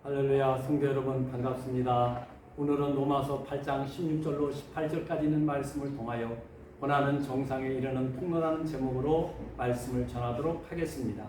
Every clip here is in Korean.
할렐루야, 성도 여러분 반갑습니다. 오늘은 로마서 8장 16절로 18절까지 있는 말씀을 통하여 고난은 정상에 이르는 통로라는 제목으로 말씀을 전하도록 하겠습니다.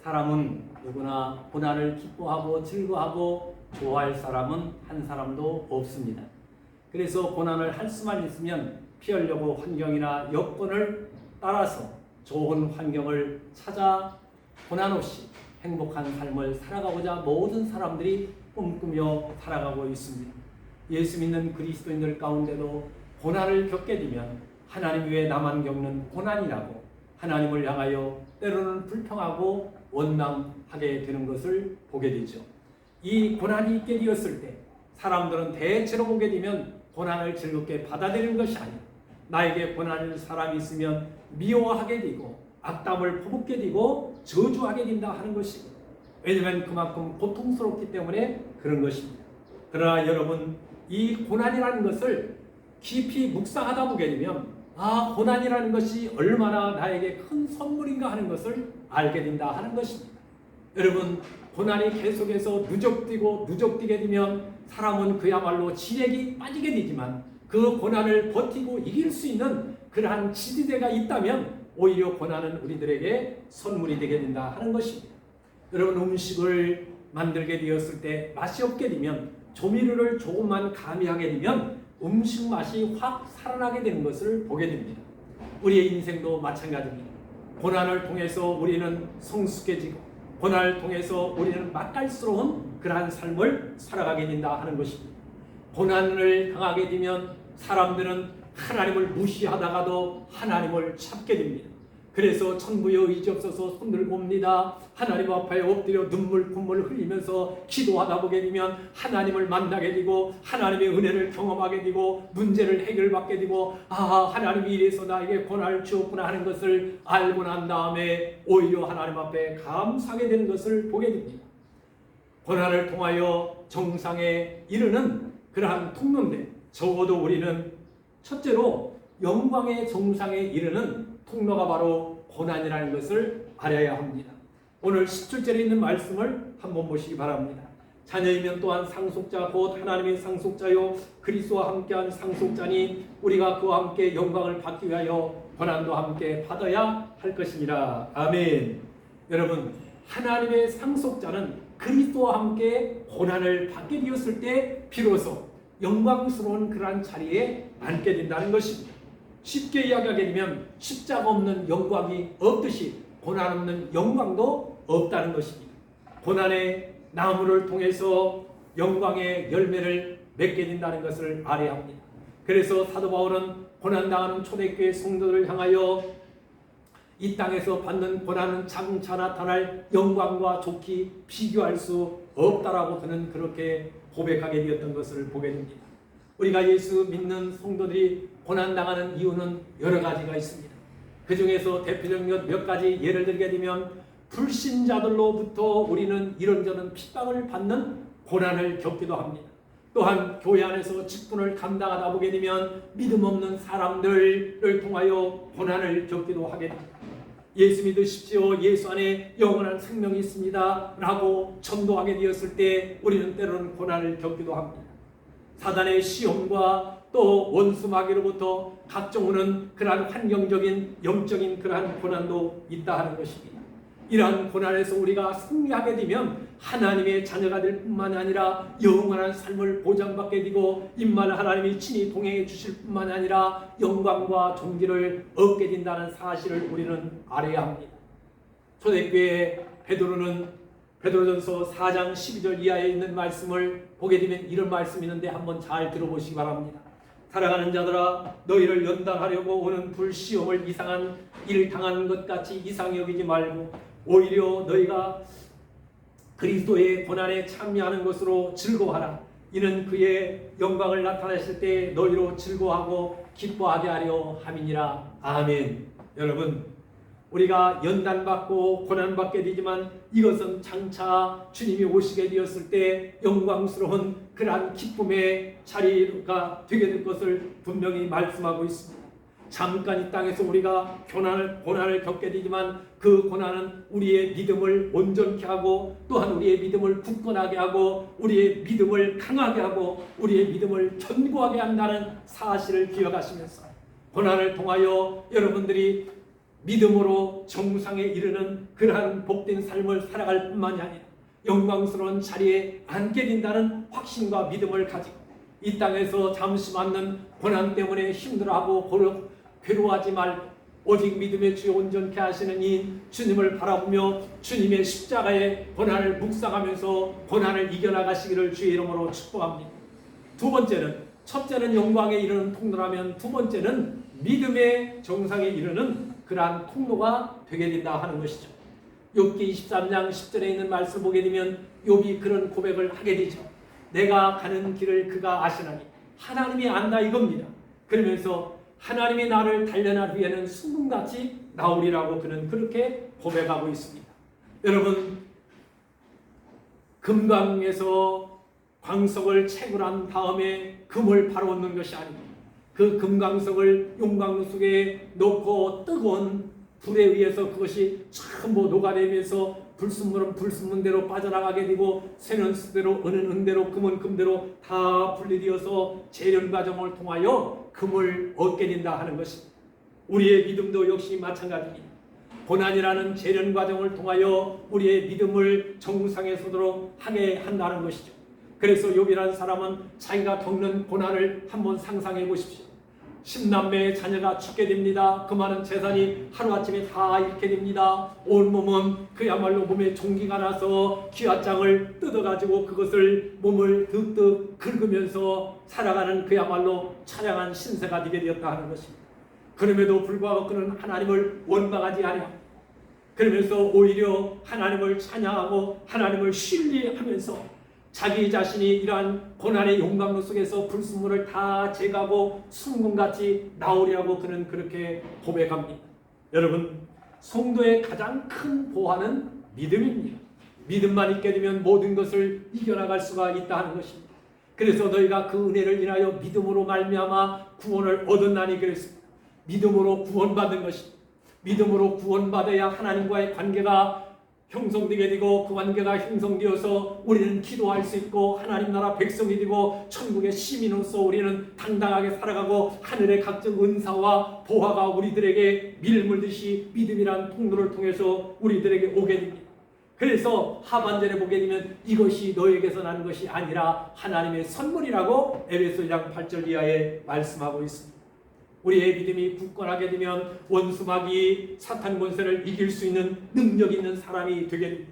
사람은 누구나 고난을 기뻐하고 즐거워하고 좋아할 사람은 한 사람도 없습니다. 그래서 고난을 할 수만 있으면 피하려고 환경이나 여건을 따라서 좋은 환경을 찾아 고난 없이 행복한 삶을 살아가고자 모든 사람들이 꿈꾸며 살아가고 있습니다. 예수 믿는 그리스도인들 가운데도 고난을 겪게 되면 하나님 외에 나만 겪는 고난이라고 하나님을 향하여 때로는 불평하고 원망하게 되는 것을 보게 되죠. 이 고난이 있게 되었을 때 사람들은 대체로 보게 되면 고난을 즐겁게 받아들이는 것이 아니라 나에게 고난일 사람이 있으면 미워하게 되고 악담을 퍼붓게 되고 저주하게 된다 하는 것이고, 왜냐하면 그만큼 고통스럽기 때문에 그런 것입니다. 그러나 여러분, 이 고난이라는 것을 깊이 묵상하다 보게 되면 고난이라는 것이 얼마나 나에게 큰 선물인가 하는 것을 알게 된다 하는 것입니다. 여러분, 고난이 계속해서 누적되게 되면 사람은 그야말로 지력이 빠지게 되지만 그 고난을 버티고 이길 수 있는 그러한 지지대가 있다면 오히려 고난은 우리들에게 선물이 되게 된다 하는 것입니다. 여러분, 음식을 만들게 되었을 때 맛이 없게 되면 조미료를 조금만 가미하게 되면 음식 맛이 확 살아나게 되는 것을 보게 됩니다. 우리의 인생도 마찬가지입니다. 고난을 통해서 우리는 성숙해지고 고난을 통해서 우리는 맛깔스러운 그러한 삶을 살아가게 된다 하는 것입니다. 고난을 당하게 되면 사람들은 하나님을 무시하다가도 하나님을 찾게 됩니다. 그래서 천부여 의지없어서 손들고 옵니다. 하나님 앞에 엎드려 눈물 콧물 흘리면서 기도하다 보게 되면 하나님을 만나게 되고 하나님의 은혜를 경험하게 되고 문제를 해결받게 되고 하나님이 이래서 나에게 고난을 주었구나 하는 것을 알고 난 다음에 오히려 하나님 앞에 감사하게 되는 것을 보게 됩니다. 고난을 통하여 정상에 이르는 그러한 통로인데 적어도 우리는 첫째로 영광의 정상에 이르는 통로가 바로 고난이라는 것을 알아야 합니다. 오늘 17절에 있는 말씀을 한번 보시기 바랍니다. 자녀이면 또한 상속자 곧 하나님의 상속자요 그리스도와 함께한 상속자니 우리가 그와 함께 영광을 받기 위하여 고난도 함께 받아야 할 것이니라. 아멘. 여러분, 하나님의 상속자는 그리스도와 함께 고난을 받게 되었을 때 비로소 영광스러운 그러한 자리에 앉게 된다는 것입니다. 쉽게 이야기하게 되면 십자가 없는 영광이 없듯이 고난 없는 영광도 없다는 것입니다. 고난의 나무를 통해서 영광의 열매를 맺게 된다는 것을 알아야 합니다. 그래서 사도 바울은 고난당하는 초대교회 성도들을 향하여 이 땅에서 받는 고난은 장차 나타날 영광과 좋게 비교할 수 없다라고 그는 그렇게 고백하게 되었던 것을 보게 됩니다. 우리가 예수 믿는 성도들이 고난당하는 이유는 여러 가지가 있습니다. 그 중에서 대표적인 몇 가지 예를 들게 되면 불신자들로부터 우리는 이런저런 핍박을 받는 고난을 겪기도 합니다. 또한 교회 안에서 직분을 감당하다 보게 되면 믿음 없는 사람들을 통하여 고난을 겪기도 하게 됩니다. 예수 믿으십시오. 예수 안에 영원한 생명이 있습니다. 라고 전도하게 되었을 때 우리는 때로는 고난을 겪기도 합니다. 사단의 시험과 또 원수 마귀로부터 각종 오는 그러한 환경적인 영적인 그러한 고난도 있다 하는 것입니다. 이러한 고난에서 우리가 승리하게 되면 하나님의 자녀가 될 뿐만 아니라 영원한 삶을 보장받게 되고 임마는 하나님이 친히 동행해 주실 뿐만 아니라 영광과 존귀를 얻게 된다는 사실을 우리는 알아야 합니다. 초대교회 베드로전서 4장 12절 이하에 있는 말씀을 보게 되면 이런 말씀이 있는데 한번 잘 들어보시기 바랍니다. 사랑하는 자들아, 너희를 연단하려고 오는 불시험을 이상한 일 당하는 것 같이 이상히 여기지 말고 오히려 너희가 그리스도의 고난에 참여하는 것으로 즐거워하라. 이는 그의 영광을 나타내실 때 너희로 즐거워하고 기뻐하게 하려 함이니라. 아멘. 여러분, 우리가 연단받고 고난받게 되지만 이것은 장차 주님이 오시게 되었을 때 영광스러운 그러한 기쁨의 자리가 되게 될 것을 분명히 말씀하고 있습니다. 잠깐 이 땅에서 우리가 고난을 겪게 되지만 그 고난은 우리의 믿음을 온전케 하고 또한 우리의 믿음을 굳건하게 하고 우리의 믿음을 강하게 하고 우리의 믿음을 견고하게 한다는 사실을 기억하시면서 고난을 통하여 여러분들이 믿음으로 정상에 이르는 그러한 복된 삶을 살아갈 뿐만이 아니라 영광스러운 자리에 앉게 된다는 확신과 믿음을 가지고 이 땅에서 잠시 맞는 고난 때문에 힘들어하고 괴로워하지 말고 오직 믿음의 주여 온전케 하시는 이 주님을 바라보며 주님의 십자가의 고난을 묵상하면서 고난을 이겨나가시기를 주의 이름으로 축복합니다. 두 번째는, 첫째는 영광에 이르는 통로라면 두 번째는 믿음의 정상에 이르는 그러한 통로가 되게 된다 하는 것이죠. 욥기 23장 10절에 있는 말씀 보게 되면 욥이 그런 고백을 하게 되죠. 내가 가는 길을 그가 아시나니 하나님이 안다 이겁니다. 그러면서 하나님이 나를 단련할 후에는 순금같이 나오리라고 그는 그렇게 고백하고 있습니다. 여러분, 금강에서 광석을 채굴한 다음에 금을 바로 얻는 것이 아닙니다. 그 금광석을 용광로 속에 넣고 뜨거운 불에 의해서 그것이 전부 녹아내면서 불순물은 불순물대로 빠져나가게 되고 쇠는 쇠대로 은은 은대로 금은 금대로 다 분리되어서 재련 과정을 통하여 금을 얻게 된다 하는 것입니다. 우리의 믿음도 역시 마찬가지입니다. 고난이라는 재련 과정을 통하여 우리의 믿음을 정상에 서도록 하게 한다는 것이죠. 그래서 욥이라는 사람은 자기가 겪는 고난을 한번 상상해 보십시오. 10남매의 자녀가 죽게 됩니다. 그 많은 재산이 하루아침에 다 잃게 됩니다. 온몸은 그야말로 몸에 종기가 나서 기와장을 뜯어가지고 그것을 몸을 득득 긁으면서 살아가는 그야말로 처량한 신세가 되게 되었다 하는 것입니다. 그럼에도 불구하고 그는 하나님을 원망하지 아니합니다. 그러면서 오히려 하나님을 찬양하고 하나님을 신뢰하면서 자기 자신이 이러한 고난의 용광로 속에서 불순물을 다 제거하고 순금같이 나오려고 그는 그렇게 고백합니다. 여러분, 성도의 가장 큰 보화는 믿음입니다. 믿음만 있게 되면 모든 것을 이겨나갈 수가 있다는 것입니다. 그래서 너희가 그 은혜를 인하여 믿음으로 말미암아 구원을 얻었나니 그랬습니다. 믿음으로 구원받은 것입니다. 믿음으로 구원받아야 하나님과의 관계가 형성되게 되고 그 관계가 형성되어서 우리는 기도할 수 있고 하나님 나라 백성이 되고 천국의 시민으로서 우리는 당당하게 살아가고 하늘의 각종 은사와 보화가 우리들에게 밀물듯이 믿음이란 통로를 통해서 우리들에게 오게 됩니다. 그래서 하반절에 보게 되면 이것이 너에게서 나는 것이 아니라 하나님의 선물이라고 에베소 2장 8절 이하에 말씀하고 있습니다. 우리의 믿음이 굳건하게 되면 원수마귀 사탄 권세를 이길 수 있는 능력 있는 사람이 되게 됩니다.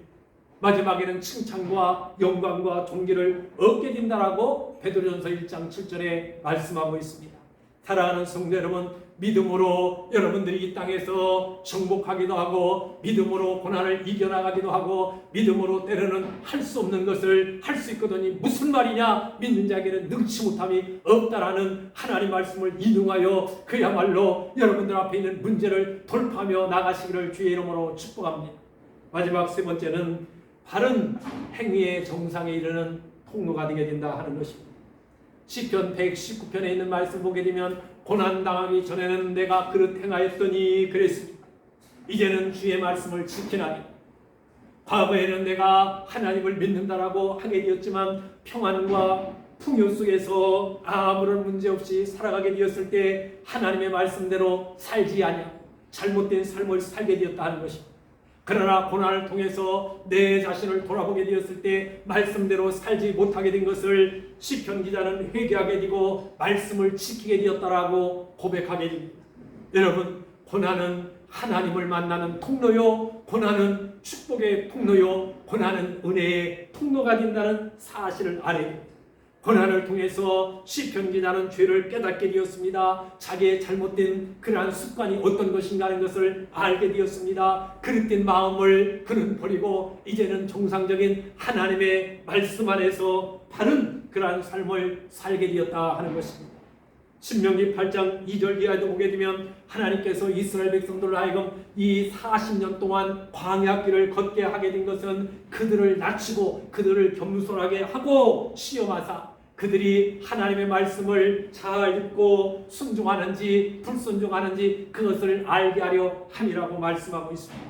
마지막에는 칭찬과 영광과 존귀를 얻게 된다라고 베드로전서 1장 7절에 말씀하고 있습니다. 사랑하는 성도 여러분, 믿음으로 여러분들이 이 땅에서 정복하기도 하고 믿음으로 고난을 이겨나가기도 하고 믿음으로 때로는 할 수 없는 것을 할 수 있거든요. 무슨 말이냐? 믿는 자에게는 능치 못함이 없다라는 하나님 말씀을 인용하여 그야말로 여러분들 앞에 있는 문제를 돌파하며 나가시기를 주의 이름으로 축복합니다. 마지막 세 번째는 바른 행위의 정상에 이르는 통로가 되게 된다 하는 것입니다. 시편 119편에 있는 말씀 보게 되면 고난당하기 전에는 내가 그릇 행하였더니 그랬습니다. 이제는 주의 말씀을 지키나니 과거에는 내가 하나님을 믿는다라고 하게 되었지만 평안과 풍요 속에서 아무런 문제 없이 살아가게 되었을 때 하나님의 말씀대로 살지 아니하고 잘못된 삶을 살게 되었다 하는 것입니다. 그러나 고난을 통해서 내 자신을 돌아보게 되었을 때 말씀대로 살지 못하게 된 것을 시편 기자는 회개하게 되고 말씀을 지키게 되었다라고 고백하게 됩니다. 여러분, 고난은 하나님을 만나는 통로요, 고난은 축복의 통로요, 고난은 은혜의 통로가 된다는 사실을 알아야 됩니다. 고난을 통해서 시편 기자는 죄를 깨닫게 되었습니다. 자기의 잘못된 그러한 습관이 어떤 것인가 하는 것을 알게 되었습니다. 그릇된 마음을 그는 버리고 이제는 정상적인 하나님의 말씀 안에서 바른 그러한 삶을 살게 되었다 하는 것입니다. 신명기 8장 2절 이하에도 보게 되면 하나님께서 이스라엘 백성들을 하여금 이 40년 동안 광야길을 걷게 하게 된 것은 그들을 낮추고 그들을 겸손하게 하고 시험하사 그들이 하나님의 말씀을 잘 듣고 순종하는지 불순종하는지 그것을 알게 하려 함이라고 말씀하고 있습니다.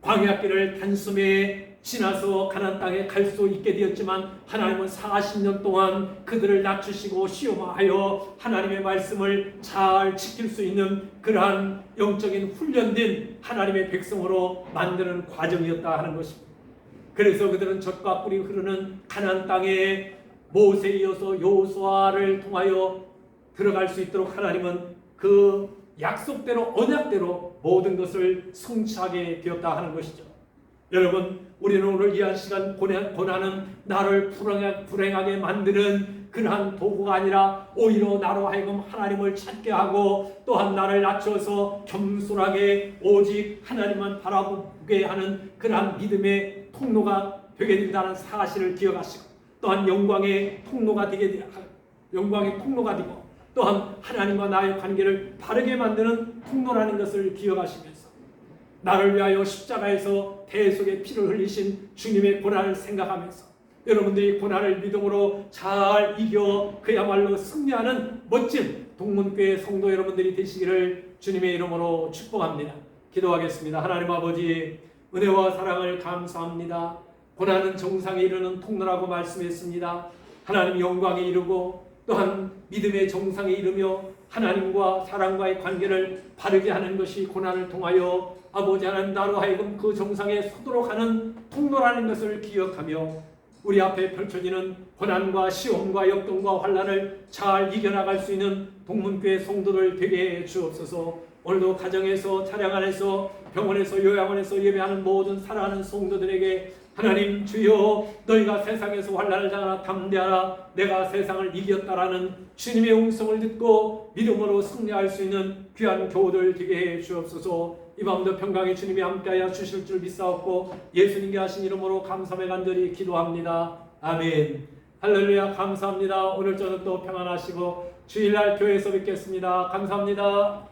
광야길을 단숨에 지나서 가나안 땅에 갈 수 있게 되었지만 하나님은 40년 동안 그들을 낮추시고 시험하여 하나님의 말씀을 잘 지킬 수 있는 그러한 영적인 훈련된 하나님의 백성으로 만드는 과정이었다 하는 것입니다. 그래서 그들은 젖과 꿀이 흐르는 가나안 땅에 모세에 이어서 여호수아를 통하여 들어갈 수 있도록 하나님은 그 약속대로 언약대로 모든 것을 성취하게 되었다 하는 것이죠. 여러분, 우리는 오늘 이 한 시간 고난은 나를 불행하게 만드는 그러한 도구가 아니라 오히려 나로 하여금 하나님을 찾게 하고 또한 나를 낮춰서 겸손하게 오직 하나님만 바라보게 하는 그러한 믿음의 통로가 되게 된다는 사실을 기억하시고 또한 영광의 통로가 되고 또한 하나님과 나의 관계를 바르게 만드는 통로라는 것을 기억하시면서 나를 위하여 십자가에서 대속의 피를 흘리신 주님의 고난을 생각하면서 여러분들이 고난을 믿음으로 잘 이겨 그야말로 승리하는 멋진 동문교회 성도 여러분들이 되시기를 주님의 이름으로 축복합니다. 기도하겠습니다. 하나님 아버지, 은혜와 사랑을 감사합니다. 고난은 정상에 이르는 통로라고 말씀했습니다. 하나님 영광에 이르고 또한 믿음의 정상에 이르며 하나님과 사람과의 관계를 바르게 하는 것이 고난을 통하여 아버지 하나님 나로 하여금 그 정상에 서도록 하는 통로라는 것을 기억하며 우리 앞에 펼쳐지는 고난과 시험과 역동과 환난을 잘 이겨나갈 수 있는 동문교회 성도들 되게 해 주옵소서. 오늘도 가정에서 차량 안에서 병원에서 요양원에서 예배하는 모든 사랑하는 성도들에게 하나님 주여 너희가 세상에서 환난을 당하나 담대하라 내가 세상을 이겼다라는 주님의 음성을 듣고 믿음으로 승리할 수 있는 귀한 교우들 되게 해 주옵소서. 이 밤도 평강의 주님이 함께하여 주실 줄 믿사옵고 예수님께 하신 이름으로 감사의 간절히 기도합니다. 아멘. 할렐루야. 감사합니다. 오늘 저녁도 평안하시고 주일날 교회에서 뵙겠습니다. 감사합니다.